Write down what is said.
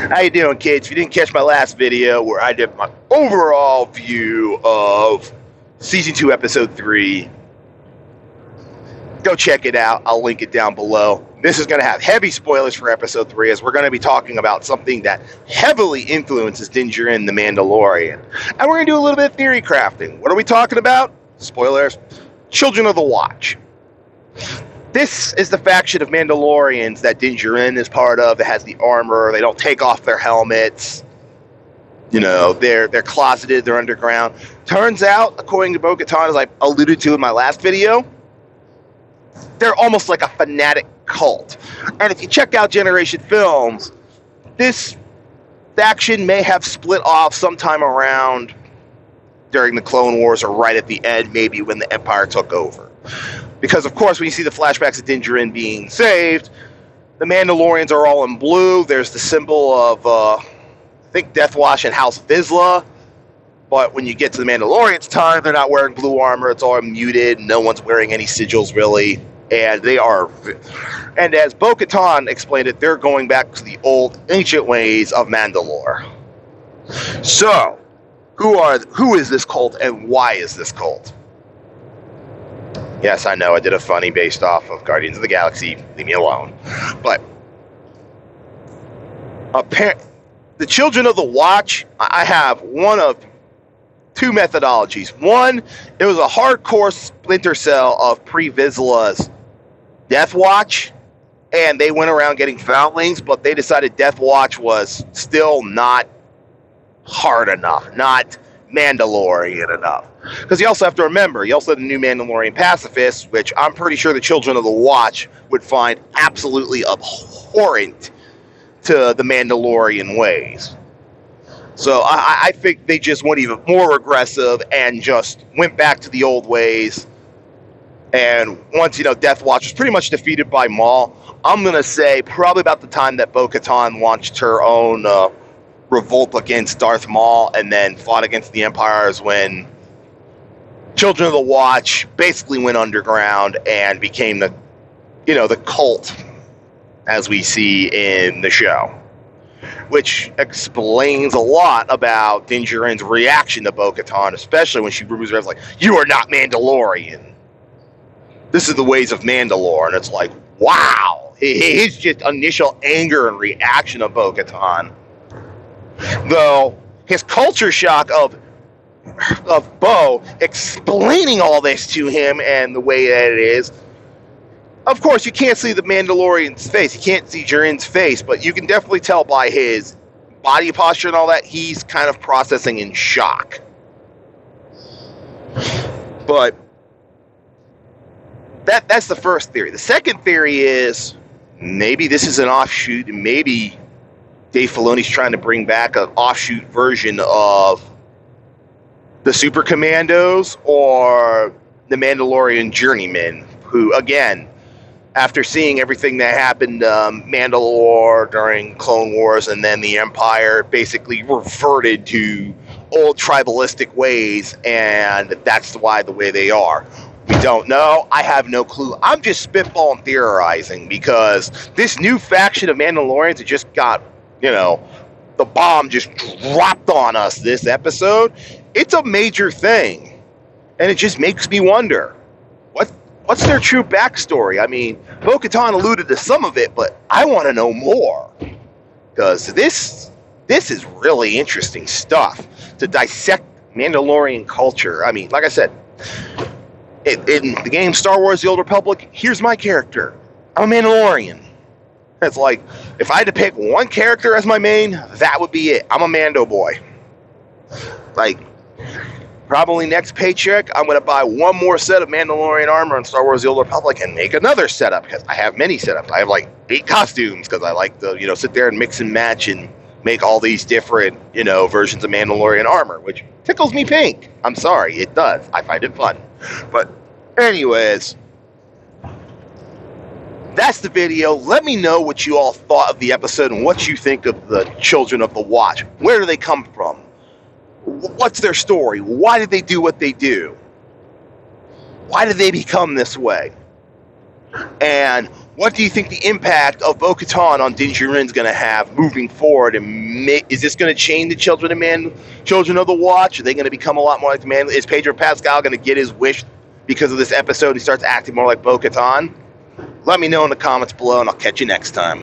How you doing, kids? If you didn't catch my last video where I did my overall view of Season 2, Episode 3, go check it out. I'll link it down below. This is going to have heavy spoilers for Episode 3, as we're going to be talking about something that heavily influences Din Djarin the Mandalorian. And we're going to do a little bit of theory crafting. What are we talking about? Spoilers. Children of the Watch. This is the faction of Mandalorians that Din Djarin is part of. It has the armor. They don't take off their helmets. You know, they're closeted. They're underground. Turns out, according to Bo-Katan, as I alluded to in my last video, they're almost like a fanatic cult. And if you check out Generation Films, this faction may have split off sometime around during the Clone Wars or right at the end, maybe when the Empire took over. Because, of course, when you see the flashbacks of Din Djarin being saved, the Mandalorians are all in blue. There's the symbol of, I think, Death Watch and House Vizsla. But when you get to the Mandalorians' time, they're not wearing blue armor. It's all muted. No one's wearing any sigils, really. And they are... And as Bo-Katan explained it, they're going back to the old, ancient ways of Mandalore. So, who is this cult, and why is this cult? Yes, I know, I did a funny based off of Guardians of the Galaxy. Leave me alone. But the Children of the Watch, I have one of two methodologies. One, it was a hardcore splinter cell of pre-Vizsla's Death Watch, and they went around getting foundlings, but they decided Death Watch was still not hard enough, not Mandalorian enough. Because you also have to remember, you also have the new Mandalorian pacifists, which I'm pretty sure the Children of the Watch would find absolutely abhorrent to the Mandalorian ways. So I think they just went even more aggressive and just went back to the old ways. And once, Death Watch was pretty much defeated by Maul, I'm going to say probably about the time that Bo-Katan launched her own revolt against Darth Maul and then fought against the Empire, is when Children of the Watch basically went underground and became the cult as we see in the show. Which explains a lot about Din Djarin's reaction to Bo-Katan, especially when she removes her, like, "You are not Mandalorian. This is the ways of Mandalore." And it's like, wow. His just initial anger and reaction of Bo-Katan. Though his culture shock of Bo explaining all this to him and the way that it is. Of course, you can't see the Mandalorian's face. You can't see Djarin's face, but you can definitely tell by his body posture and all that, he's kind of processing in shock. But that's the first theory. The second theory is maybe this is an offshoot, and maybe Dave Filoni's trying to bring back an offshoot version of the Super Commandos or the Mandalorian Journeymen, who, again, after seeing everything that happened Mandalore during Clone Wars and then the Empire, basically reverted to old tribalistic ways, and that's why the way they are. We don't know. I have no clue. I'm just spitballing, theorizing, because this new faction of Mandalorians that just got, the bomb just dropped on us this episode. It's a major thing, and it just makes me wonder, what's their true backstory? I mean, Bo-Katan alluded to some of it, but I want to know more, because this is really interesting stuff to dissect Mandalorian culture. I mean, like I said, in the game Star Wars: The Old Republic, here's my character. I'm a Mandalorian. It's like, if I had to pick one character as my main, that would be it. I'm a Mando boy. Like, probably next paycheck, I'm going to buy one more set of Mandalorian armor in Star Wars: The Old Republic and make another setup, because I have many setups. I have like 8 costumes, because I like to, sit there and mix and match and make all these different, versions of Mandalorian armor, which tickles me pink. I'm sorry, it does. I find it fun. But anyways, that's the video. Let me know what you all thought of the episode and what you think of the Children of the Watch. Where do they come from? What's their story? Why did they do what they do? Why did they become this way? And what do you think the impact of Bo-Katan on Din Djarin is going to have moving forward? And is this going to change the Children of the Watch? Are they going to become a lot more like the Man? Is Pedro Pascal going to get his wish because of this episode? He starts acting more like Bo-Katan? Let me know in the comments below, and I'll catch you next time.